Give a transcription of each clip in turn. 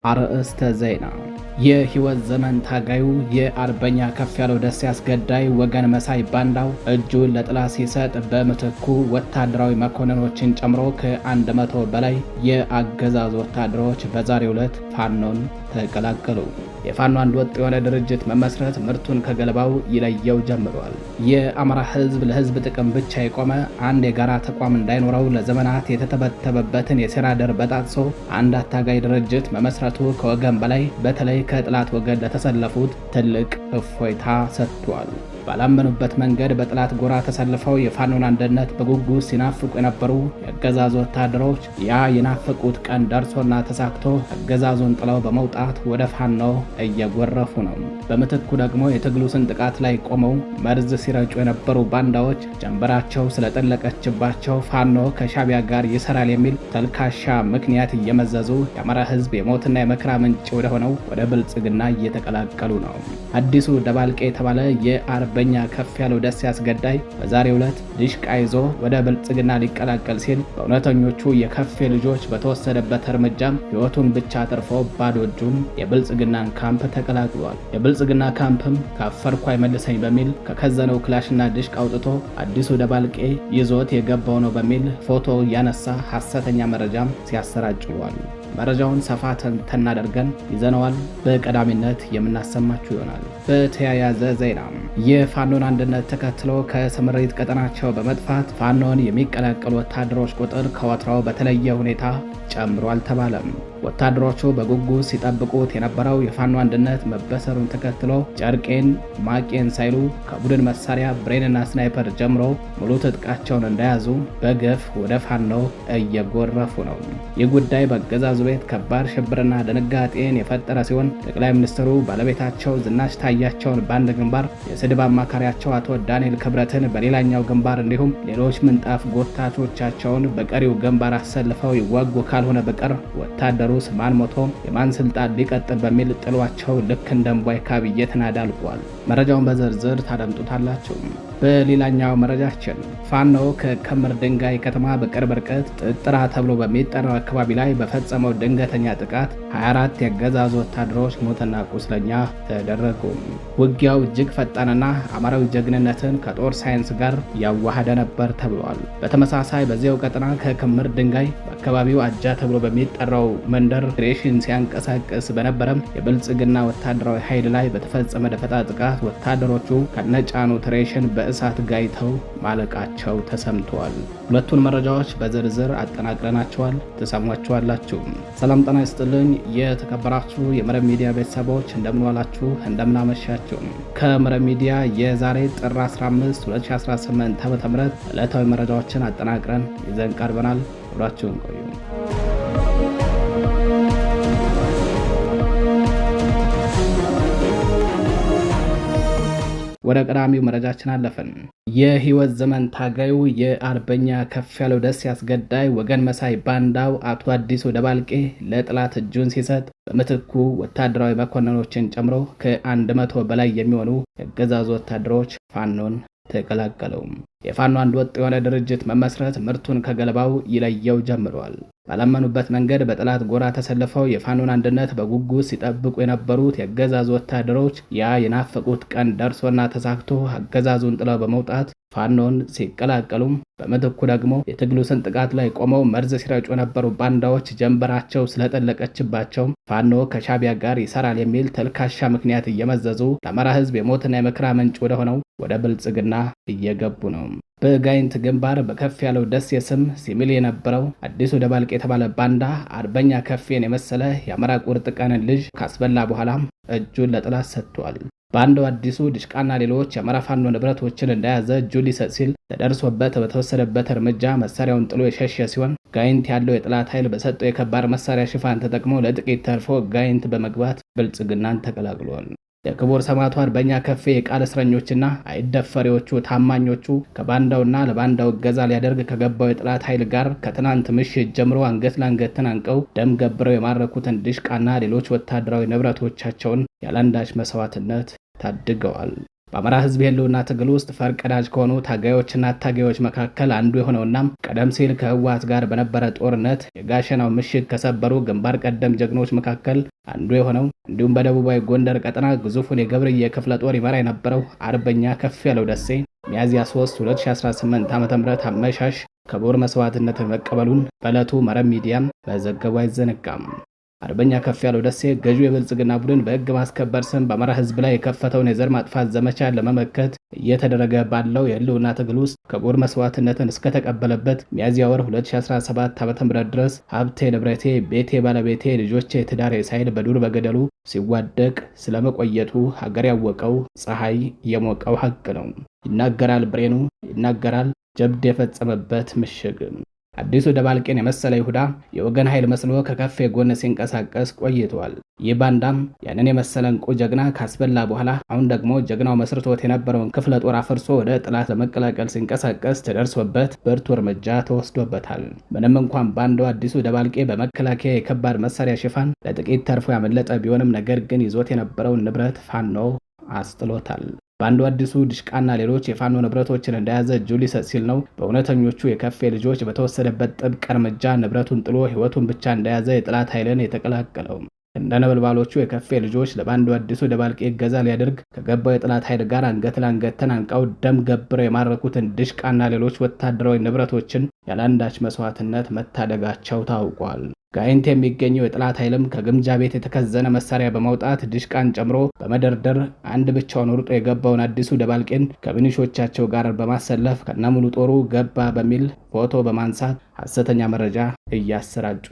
አርእስተ ዜና። የህይወት ዘመን ታጋዩ የአርበኛ ከፍያለው ደሴ አስገዳይ ወገን መሳይ ባንዳው እጁን ለጠላት ሲሰጥ በምትኩ ወታደራዊ መኮንኖችን ጨምሮ ከ100 በላይ የአገዛዙ ወታደሮች በዛሬው ዕለት ፋኖን ተቀላቀሉ። የፋኖ አንድ ወጥ የሆነ ድርጅት መመስረት ምርቱን ከገለባው ይለየው ጀምሯል። የአማራ ህዝብ ለህዝብ ጥቅም ብቻ የቆመ አንድ የጋራ ተቋም እንዳይኖረው ለዘመናት የተተበተበበትን የሴራ ደር በጣጥሶ አንድ አታጋይ ድርጅት መመስረቱ ከወገን በላይ በተለይ ከጥላት ወገን ለተሰለፉት ትልቅ እፎይታ ሰጥቷል። ባላመኑበት መንገድ በጥላት ጎራ ተሰልፈው የፋኖን አንድነት በጉጉት ሲናፍቁ የነበሩ የአገዛዙ ወታደሮች ያ የናፈቁት ቀን ደርሶና ተሳክቶ አገዛዙን ጥለው በመውጣት ወደ ፋኖ እየጎረፉ ነው። በምትኩ ደግሞ የትግሉ ስንጥቃት ላይ ቆመው መርዝ ሲረጩ የነበሩ ባንዳዎች ጀንበራቸው ስለጠለቀችባቸው ፋኖ ከሻቢያ ጋር ይሰራል የሚል ተልካሻ ምክንያት እየመዘዙ የአማራ ህዝብ የሞትና የመከራ ምንጭ ወደሆነው ወደ ብልጽግና እየተቀላቀሉ ነው። አዲሱ ደባልቄ የተባለ የአርበኛ ከፍያለው ደሴ አስገዳይ በዛሬው ዕለት ዲሽቃ ይዞ ወደ ብልጽግና ሊቀላቀል ሲል በእውነተኞቹ የከፌ ልጆች በተወሰደበት እርምጃም ህይወቱን ብቻ አትርፎ ባዶ እጁን የብልጽግናን ካምፕ ተቀላቅሏል። የብልጽግና ካምፕም ካፈርኩ አይመልሰኝ በሚል ከከዘነው ክላሽና ዲሽቃ አውጥቶ አዲሱ ደባልቄ ይዞት የገባው ነው በሚል ፎቶ ያነሳ ሐሰተኛ መረጃም ሲያሰራጭ ውሏል። መረጃውን ሰፋ ተናደርገን ይዘነዋል። በቀዳሚነት የምናሰማችሁ ይሆናል። በተያያዘ ዜና የፋኖን አንድነት ተከትሎ ከስምሪት ቀጠናቸው በመጥፋት ፋኖን የሚቀላቀሉ ወታደሮች ቁጥር ከወትሮው በተለየ ሁኔታ ጨምሯል ተባለም። ወታደሮቹ በጉጉት ሲጠብቁት የነበረው የፋኖ አንድነት መበሰሩን ተከትሎ ጨርቄን ማቄን ሳይሉ ከቡድን መሳሪያ ብሬንና ስናይፐር ጀምሮ ሙሉ ትጥቃቸውን እንደያዙ በገፍ ወደ ፋኖ እየጎረፉ ነው። ይህ ጉዳይ በአገዛዙ ቤት ከባድ ሽብርና ድንጋጤን የፈጠረ ሲሆን ጠቅላይ ሚኒስትሩ ባለቤታቸው ዝናሽ ታያቸውን በአንድ ግንባር፣ የስድብ አማካሪያቸው አቶ ዳንኤል ክብረትን በሌላኛው ግንባር እንዲሁም ሌሎች ምንጣፍ ጎታቾቻቸውን በቀሪው ግንባር አሰልፈው ይዋጉ ካልሆነ በቀር ወታደሩ ማን ሞቶ የማን ስልጣን ሊቀጥል በሚል ጥሏቸው ልክ እንደ እምቧይ ካብ እየተናዳ አልቋል። መረጃውን በዝርዝር ታደምጡታላችሁ። በሌላኛው መረጃችን ፋኖ ከከምር ድንጋይ ከተማ በቅርብ ርቀት ጥጥራ ተብሎ በሚጠራው አካባቢ ላይ በፈጸመው ድንገተኛ ጥቃት 24 የአገዛዙ ወታደሮች ሞትና ቁስለኛ ተደረጉ። ውጊያው እጅግ ፈጣንና አማራዊ ጀግንነትን ከጦር ሳይንስ ጋር ያዋሃደ ነበር ተብሏል። በተመሳሳይ በዚያው ቀጠና ከክምር ድንጋይ በአካባቢው አጃ ተብሎ በሚጠራው መንደር ትሬሽን ሲያንቀሳቀስ በነበረም የብልጽግና ወታደራዊ ኃይል ላይ በተፈጸመ ደፈጣ ጥቃት ወታደሮቹ ከነጫኑ ትሬሽን በእሳት ጋይተው ማለቃቸው ተሰምተዋል። ሁለቱን መረጃዎች በዝርዝር አጠናቅረናቸዋል፣ ተሰሟቸዋላችሁ። ሰላም ጤና ይስጥልኝ። የተከበራችሁ የመረብ ሚዲያ ቤተሰቦች እንደምንዋላችሁ፣ እንደምናመሻችሁ። ከመረብ ሚዲያ የዛሬ ጥር 15 2018 ዓ.ም ዕለታዊ መረጃዎችን አጠናቅረን ይዘን ቀርበናል። አብራችሁን ቆዩ። ወደ ቀዳሚው መረጃችን አለፈን። የህይወት ዘመን ታጋዩ የአርበኛ ከፍያለው ደሴ አስገዳይ ወገን መሳይ ባንዳው አቶ አዲሱ ደባልቄ ለጥላት እጁን ሲሰጥ በምትኩ ወታደራዊ መኮንኖችን ጨምሮ ከ100 በላይ የሚሆኑ የአገዛዙ ወታደሮች ፋኖን ተቀላቀሉ። የፋኖ አንድ ወጥ የሆነ ድርጅት መመስረት ምርቱን ከገለባው ይለየው ጀምሯል። ባላመኑበት መንገድ በጠላት ጎራ ተሰልፈው የፋኖን አንድነት በጉጉት ሲጠብቁ የነበሩት የአገዛዙ ወታደሮች ያ የናፈቁት ቀን ደርሶና ተሳክቶ አገዛዙን ጥለው በመውጣት ፋኖን ሲቀላቀሉም በምትኩ ደግሞ የትግሉ ስንጥቃት ላይ ቆመው መርዝ ሲረጩ የነበሩ ባንዳዎች ጀንበራቸው ስለጠለቀችባቸው ፋኖ ከሻቢያ ጋር ይሰራል የሚል ተልካሻ ምክንያት እየመዘዙ ለአማራ ህዝብ የሞትና የመከራ ምንጭ ወደሆነው ወደ ብልጽግና እየገቡ ነው። በጋይንት ግንባር በከፍያለው ደሴ ስም ሲሚል የነበረው አዲሱ ደባልቄ የተባለ ባንዳ አርበኛ ከፌን የመሰለ የአማራ ቁርጥ ቀንን ልጅ ካስበላ በኋላም እጁን ለጠላት ሰጥቷል። ባንዳው አዲሱ ዲሽቃና ሌሎች የአማራ ፋኖ ንብረቶችን እንደያዘ እጁን ሊሰጥ ሲል ተደርሶበት በተወሰደበት እርምጃ መሳሪያውን ጥሎ የሸሸ ሲሆን ጋይንት ያለው የጠላት ኃይል በሰጠው የከባድ መሳሪያ ሽፋን ተጠቅሞ ለጥቂት ተርፎ ጋይንት በመግባት ብልጽግናን ተቀላቅሏል። የክቡር ሰማዕቱ አርበኛ ከፌ የቃል እስረኞችና አይደፈሪዎቹ ታማኞቹ ከባንዳውና ለባንዳው እገዛ ሊያደርግ ከገባው የጠላት ኃይል ጋር ከትናንት ምሽት ጀምሮ አንገት ለአንገት ተናንቀው ደም ገብረው የማረኩትን ዲሽቃና ሌሎች ወታደራዊ ንብረቶቻቸውን ያለአንዳች መስዋዕትነት ታድገዋል። በአማራ ህዝብ የህልውና ትግል ውስጥ ፈርቀዳጅ ከሆኑ ታጋዮችና አታጋዮች መካከል አንዱ የሆነውና ቀደም ሲል ከህወሓት ጋር በነበረ ጦርነት የጋሸናው ምሽግ ከሰበሩ ግንባር ቀደም ጀግኖች መካከል አንዱ የሆነው እንዲሁም በደቡባዊ ጎንደር ቀጠና ግዙፉን የገብርዬ ክፍለ ጦር ይመራ የነበረው አርበኛ ከፍያለው ደሴ ሚያዝያ 3 2018 ዓ.ም አመሻሽ ክቡር መስዋዕትነትን መቀበሉን በዕለቱ መረብ ሚዲያም መዘገቡ አይዘነጋም። አርበኛ ከፍያለው ደሴ ገዢው የብልጽግና ቡድን በህግ ማስከበር ስም በአማራ ህዝብ ላይ የከፈተውን የዘር ማጥፋት ዘመቻ ለመመከት እየተደረገ ባለው የህልውና ትግል ውስጥ ክቡር መስዋዕትነትን እስከተቀበለበት ሚያዝያ ወር 2017 ዓ.ም ድረስ ሀብቴ ንብረቴ፣ ቤቴ፣ ባለቤቴ፣ ልጆቼ፣ ትዳሬ ሳይል በዱር በገደሉ ሲዋደቅ ስለመቆየቱ ሀገር ያወቀው ፀሐይ የሞቀው ሀቅ ነው። ይናገራል ብሬኑ፣ ይናገራል ጀብድ የፈጸመበት ምሽግ። አዲሱ ደባልቄን የመሰለ ይሁዳ የወገን ኃይል መስሎ ከከፌ ጎን ሲንቀሳቀስ ቆይቷል። ይህ ባንዳም ያንን የመሰለ እንቁ ጀግና ካስበላ በኋላ አሁን ደግሞ ጀግናው መስርቶት የነበረውን ክፍለ ጦር አፍርሶ ወደ ጥላት ለመቀላቀል ሲንቀሳቀስ ተደርሶበት ብርቱ እርምጃ ተወስዶበታል። ምንም እንኳን ባንዳው አዲሱ ደባልቄ በመከላከያ የከባድ መሳሪያ ሽፋን ለጥቂት ተርፎ ያመለጠ ቢሆንም ነገር ግን ይዞት የነበረውን ንብረት ፋኖ አስጥሎታል። ባንዱ አዲሱ ድሽቃና ሌሎች የፋኖ ንብረቶችን እንደያዘ እጁ ሊሰጥ ሲል ነው በእውነተኞቹ የከፌ ልጆች በተወሰደበት ጥብቅ እርምጃ ንብረቱን ጥሎ ህይወቱን ብቻ እንደያዘ የጥላት ኃይልን የተቀላቀለው። እንደ ነበልባሎቹ የከፌ ልጆች ለባንዱ አዲሱ ደባልቄ እገዛ ሊያደርግ ከገባው የጥላት ኃይል ጋር አንገት ለአንገት ተናንቀው ደም ገብረው የማረኩትን ድሽቃና ሌሎች ወታደራዊ ንብረቶችን ያለአንዳች መስዋዕትነት መታደጋቸው ታውቋል። ጋይንት የሚገኘው የጥላት ኃይልም ከግምጃ ቤት የተከዘነ መሳሪያ በማውጣት ድሽቃን ጨምሮ በመደርደር አንድ ብቻውን ሩጦ የገባውን አዲሱ ደባልቄን ከሚኒሾቻቸው ጋር በማሰለፍ ከነሙሉ ጦሩ ገባ በሚል ፎቶ በማንሳት ሐሰተኛ መረጃ እያሰራጩ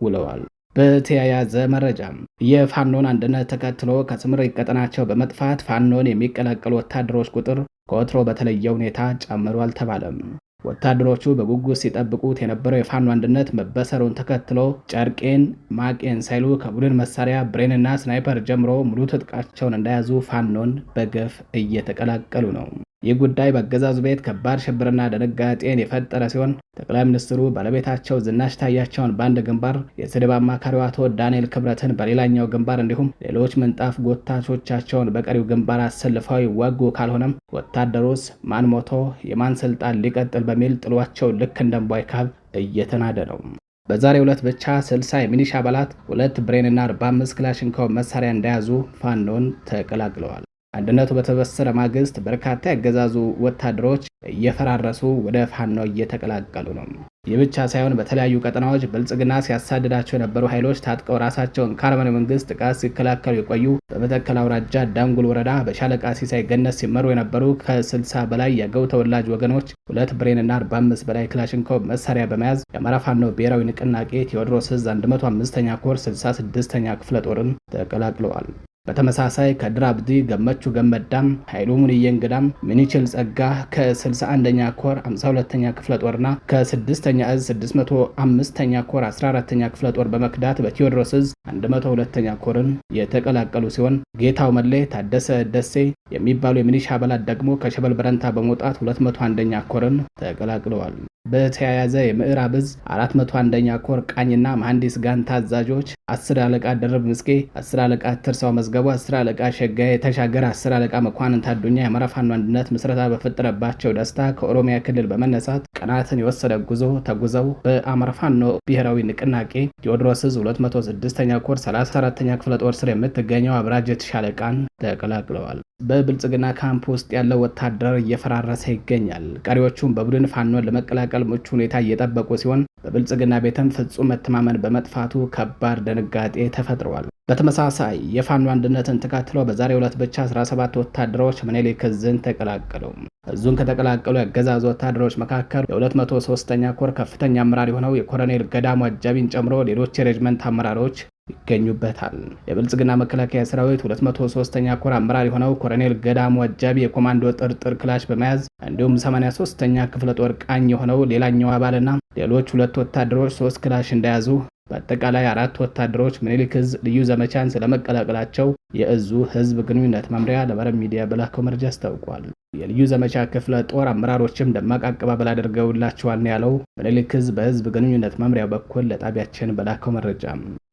ውለዋል። በተያያዘ መረጃም የፋኖን አንድነት ተከትሎ ከስምሪት ቀጠናቸው በመጥፋት ፋኖን የሚቀላቀሉ ወታደሮች ቁጥር ከወትሮ በተለየ ሁኔታ ጨምሮ አልተባለም። ወታደሮቹ በጉጉት ሲጠብቁት የነበረው የፋኖ አንድነት መበሰሩን ተከትሎ ጨርቄን ማቄን ሳይሉ ከቡድን መሳሪያ ብሬንና ስናይፐር ጀምሮ ሙሉ ትጥቃቸውን እንደያዙ ፋኖን በገፍ እየተቀላቀሉ ነው። ይህ ጉዳይ በአገዛዙ ቤት ከባድ ሽብርና ድንጋጤን የፈጠረ ሲሆን ጠቅላይ ሚኒስትሩ ባለቤታቸው ዝናሽ ታያቸውን በአንድ ግንባር፣ የስድብ አማካሪው አቶ ዳንኤል ክብረትን በሌላኛው ግንባር እንዲሁም ሌሎች ምንጣፍ ጎታቾቻቸውን በቀሪው ግንባር አሰልፈው ይዋጉ፣ ካልሆነም ወታደሩስ ማን ሞቶ የማን ስልጣን ሊቀጥል በሚል ጥሏቸው ልክ እንደ እምቧይ ካብ እየተናደ ነው። በዛሬው ዕለት ብቻ 60 የሚኒሻ አባላት 2 ብሬንና 45 ክላሽንኮቭ መሳሪያ እንደያዙ ፋኖን ተቀላቅለዋል። አንድነቱ በተበሰረ ማግስት በርካታ ያገዛዙ ወታደሮች እየፈራረሱ ወደ ፋኖ እየተቀላቀሉ ነው። ይህ ብቻ ሳይሆን በተለያዩ ቀጠናዎች ብልጽግና ሲያሳድዳቸው የነበሩ ኃይሎች ታጥቀው ራሳቸውን ከአረመኔው መንግስት ጥቃት ሲከላከሉ የቆዩ በመተከል አውራጃ ዳንጉል ወረዳ በሻለቃ ሲሳይ ገነት ሲመሩ የነበሩ ከ60 በላይ የአገው ተወላጅ ወገኖች 2 ብሬንና 45 በላይ ክላሽንኮቭ መሳሪያ በመያዝ የአማራ ፋኖ ብሔራዊ ንቅናቄ ቴዎድሮስ ዕዝ 105ኛ ኮር 66ኛ ክፍለ ጦርን ተቀላቅለዋል። በተመሳሳይ ከድር አብዲ ገመቹ ገመዳም ኃይሉ ሙኒዬ እንግዳም ምንችል ጸጋ ከ61ኛ ኮር 52ኛ ክፍለ ጦርና ከ6ኛ ዕዝ 605ኛ ኮር 14ኛ ክፍለ ጦር በመክዳት በቴዎድሮስ ዕዝ 102ኛ ኮርን የተቀላቀሉ ሲሆን ጌታው መሌ፣ ታደሰ ደሴ የሚባሉ የሚኒሻ አባላት ደግሞ ከሸበል በረንታ በመውጣት 201ኛ ኮርን ተቀላቅለዋል። በተያያዘ የምዕራብ ዕዝ 401ኛ ኮር ቃኝና መሐንዲስ ጋንታ አዛዦች 10 አለቃ ደርብ ምስቄ፣ 10 አለቃ ትርሳው መዝገቡ፣ 10 አለቃ ሸጋዬ የተሻገረ፣ 10 አለቃ መኳንንት አዱኛ የአማራ ፋኖ አንድነት ምስረታ በፈጠረባቸው ደስታ ከኦሮሚያ ክልል በመነሳት ቀናትን የወሰደ ጉዞ ተጉዘው በአማራ ፋኖ ብሔራዊ ንቅናቄ ቴዎድሮስ ዕዝ 206ኛ ኮር 34ኛ ክፍለ ጦር ስር የምትገኘው አብራጀት ሻለቃን ተቀላቅለዋል። በብልጽግና ካምፕ ውስጥ ያለው ወታደር እየፈራረሰ ይገኛል። ቀሪዎቹም በቡድን ፋኖን ለመቀላቀል ምቹ ሁኔታ እየጠበቁ ሲሆን በብልጽግና ቤትም ፍጹም መተማመን በመጥፋቱ ከባድ ድንጋጤ ተፈጥሯል። በተመሳሳይ የፋኖ አንድነትን ተከትሎ በዛሬው ዕለት ብቻ 17 ወታደሮች ምኒልክ ዕዝን ተቀላቀሉ። እዙን ከተቀላቀሉ ያገዛዙ ወታደሮች መካከል የ203ኛ ኮር ከፍተኛ አመራር የሆነው የኮሎኔል ገዳሙ አጃቢን ጨምሮ ሌሎች የሬጅመንት አመራሮች ይገኙበታል። የብልጽግና መከላከያ ሰራዊት 203ኛ ኮር አመራር የሆነው ኮሎኔል ገዳሙ አጃቢ የኮማንዶ ጥርጥር ክላሽ በመያዝ እንዲሁም 83ኛ ክፍለ ጦር ቃኝ የሆነው ሌላኛው አባልና ሌሎች 2 ወታደሮች 3 ክላሽ እንደያዙ በአጠቃላይ 4 ወታደሮች ምኒልክ ዕዝ ልዩ ዘመቻን ስለመቀላቀላቸው የእዙ ህዝብ ግንኙነት መምሪያ ለመረብ ሚዲያ በላከው መረጃ አስታውቋል። የልዩ ዘመቻ ክፍለ ጦር አመራሮችም ደማቅ አቀባበል አድርገውላቸዋል ነው ያለው ምኒልክ ዕዝ በህዝብ ግንኙነት መምሪያ በኩል ለጣቢያችን በላከው መረጃ።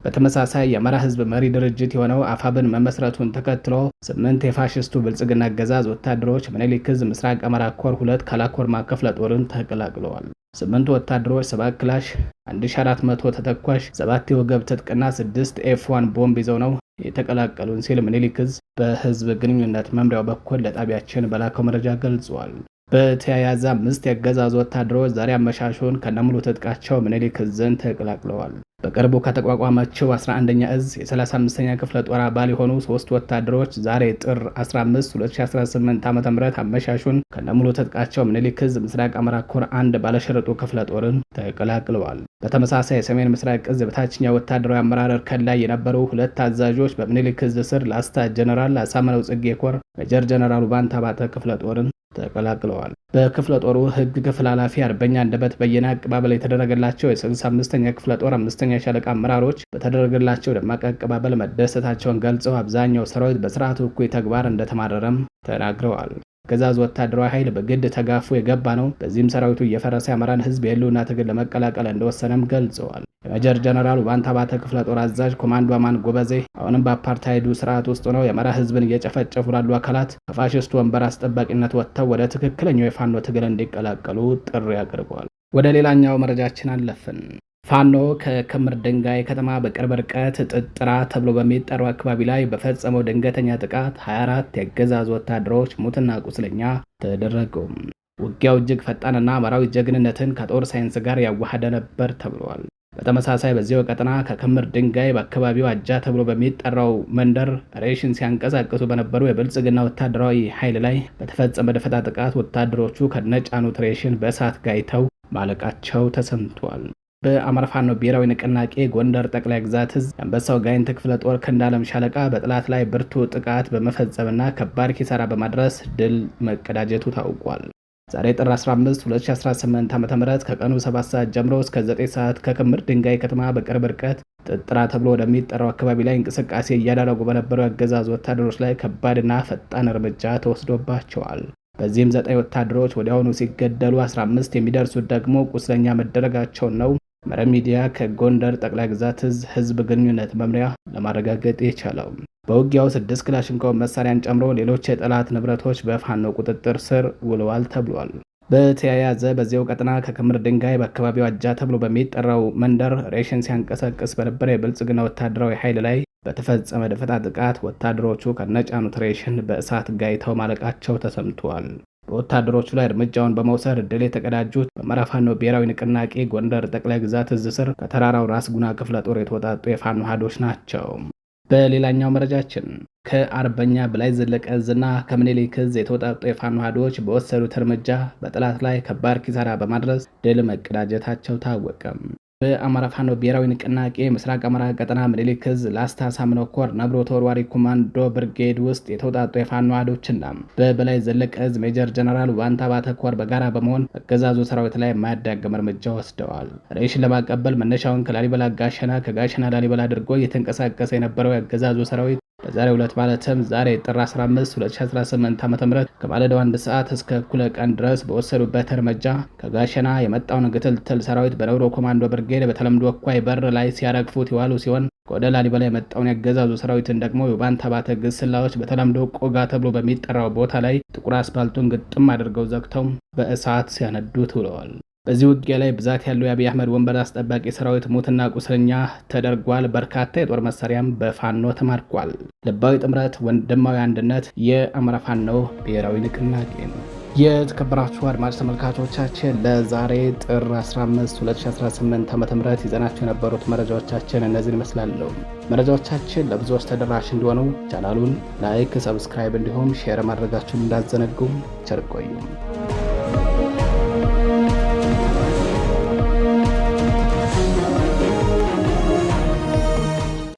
በተመሳሳይ የአማራ ህዝብ መሪ ድርጅት የሆነው አፋብን መመስረቱን ተከትሎ 8 የፋሽስቱ ብልጽግና አገዛዝ ወታደሮች ምኒልክ ዕዝ ምስራቅ አማራ ኮር 2 ካላኮርማ ክፍለ ጦርን ተቀላቅለዋል። 8 ወታደሮች 7 ክላሽ፣ 1400 ተተኳሽ፣ 7 የወገብ ትጥቅና 6 ኤፍ1 ቦምብ ይዘው ነው የተቀላቀሉን ሲል ምኒልክ ዕዝ በህዝብ ግንኙነት መምሪያው በኩል ለጣቢያችን በላከው መረጃ ገልጿል። በተያያዘ 5 የአገዛዙ ወታደሮች ዛሬ አመሻሹን ከነሙሉ ትጥቃቸው ምኒልክ ዕዝን ተቀላቅለዋል። በቅርቡ ከተቋቋመችው 11ኛ ዕዝ የ35ኛ ክፍለ ጦር አባል የሆኑ 3 ወታደሮች ዛሬ ጥር 15 2018 ዓ.ም አመሻሹን ከነሙሉ ትጥቃቸው ምኒልክ ዕዝ ምስራቅ አማራ ኮር 1 ባለሸርጡ ክፍለ ጦርን ተቀላቅለዋል። በተመሳሳይ የሰሜን ምስራቅ ዕዝ በታችኛው ወታደራዊ አመራር እርከን ላይ የነበሩ 2 አዛዦች በምኒልክ ዕዝ ስር ላስታ ጀነራል አሳምነው ጽጌ ኮር ሜጀር ጀነራል ባንታ ባተ ክፍለ ጦርን ተቀላቅለዋል። በክፍለ ጦሩ ህግ ክፍል ኃላፊ አርበኛ አንደበት በየነ አቀባበል የተደረገላቸው የ65ኛ ክፍለ ጦር 5ኛ ሻለቃ አመራሮች በተደረገላቸው ደማቅ አቀባበል መደሰታቸውን ገልጸው አብዛኛው ሰራዊት በስርዓቱ እኩይ ተግባር እንደተማረረም ተናግረዋል። አገዛዙ ወታደራዊ ኃይል በግድ ተጋፎ የገባ ነው። በዚህም ሰራዊቱ እየፈረሰ የአማራን ህዝብ የህልውና ትግል ለመቀላቀል እንደወሰነም ገልጸዋል። የሜጀር ጀነራል ባንታ ባተ ክፍለ ጦር አዛዥ ኮማንዶ አማን ጎበዜ አሁንም በአፓርታይዱ ስርዓት ውስጥ ሆነው የአማራ ህዝብን እየጨፈጨፉ ላሉ አካላት ከፋሽስቱ ወንበር አስጠባቂነት ወጥተው ወደ ትክክለኛው የፋኖ ትግል እንዲቀላቀሉ ጥሪ አቅርበዋል። ወደ ሌላኛው መረጃችን አለፍን። ፋኖ ከክምር ድንጋይ ከተማ በቅርብ ርቀት ጥጥራ ተብሎ በሚጠራው አካባቢ ላይ በፈጸመው ድንገተኛ ጥቃት 24 የአገዛዙ ወታደሮች ሙትና ቁስለኛ ተደረጉ። ውጊያው እጅግ ፈጣንና አማራዊ ጀግንነትን ከጦር ሳይንስ ጋር ያዋሃደ ነበር ተብሏል። በተመሳሳይ በዚያው ቀጠና ከክምር ድንጋይ በአካባቢው አጃ ተብሎ በሚጠራው መንደር ሬሽን ሲያንቀሳቀሱ በነበሩ የብልጽግና ወታደራዊ ኃይል ላይ በተፈጸመ ደፈጣ ጥቃት ወታደሮቹ ከነጫኑት ሬሽን በእሳት ጋይተው ማለቃቸው ተሰምቷል። በአማራ ፋኖ ብሔራዊ ንቅናቄ ጎንደር ጠቅላይ ግዛት ዕዝ የአንበሳው ጋይንት ክፍለ ጦር ክንዳለም ሻለቃ በጠላት ላይ ብርቱ ጥቃት በመፈጸምና ከባድ ኪሳራ በማድረስ ድል መቀዳጀቱ ታውቋል። ዛሬ ጥር 15 2018 ዓ.ም ከቀኑ 7 ሰዓት ጀምሮ እስከ 9 ሰዓት ከክምር ድንጋይ ከተማ በቅርብ ርቀት ጥጥራ ተብሎ ወደሚጠራው አካባቢ ላይ እንቅስቃሴ እያደረጉ በነበሩ የአገዛዙ ወታደሮች ላይ ከባድና ፈጣን እርምጃ ተወስዶባቸዋል። በዚህም 9 ወታደሮች ወዲያውኑ ሲገደሉ 15 የሚደርሱት ደግሞ ቁስለኛ መደረጋቸውን ነው መረብ ሚዲያ ከጎንደር ጠቅላይ ግዛት ዕዝ ህዝብ ግንኙነት መምሪያ ለማረጋገጥ የቻለው። በውጊያው 6 ክላሽንኮቭ መሳሪያን ጨምሮ ሌሎች የጠላት ንብረቶች በፋኖ ቁጥጥር ስር ውለዋል ተብሏል። በተያያዘ በዚያው ቀጠና ከክምር ድንጋይ በአካባቢው አጃ ተብሎ በሚጠራው መንደር ሬሽን ሲያንቀሳቅስ በነበረ የብልጽግና ወታደራዊ ኃይል ላይ በተፈጸመ ደፈጣ ጥቃት ወታደሮቹ ከነጫኑት ሬሽን በእሳት ጋይተው ማለቃቸው ተሰምቷል። በወታደሮቹ ላይ እርምጃውን በመውሰድ ድል የተቀዳጁት በአማራ ፋኖ ብሔራዊ ንቅናቄ ጎንደር ጠቅላይ ግዛት ዕዝ ስር ከተራራው ራስ ጉና ክፍለ ጦር የተወጣጡ የፋኖ ሀዶች ናቸው። በሌላኛው መረጃችን ከአርበኛ በላይ ዘለቀ ዕዝና ከምኒልክ ዕዝ የተወጣጡ የፋኖ ሀዶች በወሰዱት እርምጃ በጠላት ላይ ከባድ ኪሳራ በማድረስ ድል መቀዳጀታቸው ታወቀ። በአማራ ፋኖ ብሔራዊ ንቅናቄ ምስራቅ አማራ ቀጠና ምኒልክ ዕዝ ላስታ ሳምነው ኮር ነብሮ ተወርዋሪ ኮማንዶ ብርጌድ ውስጥ የተውጣጡ የፋኖ አዶችና በበላይ ዘለቀ ዕዝ ሜጀር ጀነራል ዋንታ ባተ ኮር በጋራ በመሆን አገዛዙ ሰራዊት ላይ የማያዳግም እርምጃ ወስደዋል። ሬሽን ለማቀበል መነሻውን ከላሊበላ ጋሸና ከጋሸና ላሊበላ አድርጎ እየተንቀሳቀሰ የነበረው የአገዛዙ ሰራዊት በዛሬው ዕለት ማለትም ዛሬ ጥር 15 2018 ዓ.ም ከማለዳው 1 ሰዓት እስከ እኩለ ቀን ድረስ በወሰዱበት እርምጃ ከጋሸና የመጣውን ግትልትል ሰራዊት በነብሮ ኮማንዶ ብርጌድ በተለምዶ እኳይ በር ላይ ሲያረግፉት የዋሉ ሲሆን ወደ ላሊበላ የመጣውን ያገዛዙ ሰራዊትን ደግሞ የባንታ ባተ ግስላዎች በተለምዶ ቆጋ ተብሎ በሚጠራው ቦታ ላይ ጥቁር አስፓልቱን ግጥም አድርገው ዘግተው በእሳት ሲያነዱት ውለዋል። በዚህ ውጊያ ላይ ብዛት ያለው የአብይ አህመድ ወንበር አስጠባቂ ሰራዊት ሙትና ቁስለኛ ተደርጓል። በርካታ የጦር መሳሪያም በፋኖ ተማርኳል። ልባዊ ጥምረት፣ ወንድማዊ አንድነት የአማራ ፋኖ ብሔራዊ ንቅናቄ ነው። የተከበራችሁ አድማጭ ተመልካቾቻችን ለዛሬ ጥር 15 2018 ዓ.ም ይዘናቸው የነበሩት መረጃዎቻችን እነዚህን ይመስላሉ። መረጃዎቻችን ለብዙዎች ተደራሽ እንዲሆኑ ቻናሉን ላይክ፣ ሰብስክራይብ እንዲሁም ሼር ማድረጋችሁን እንዳዘነጉ ቸር ቆዩ።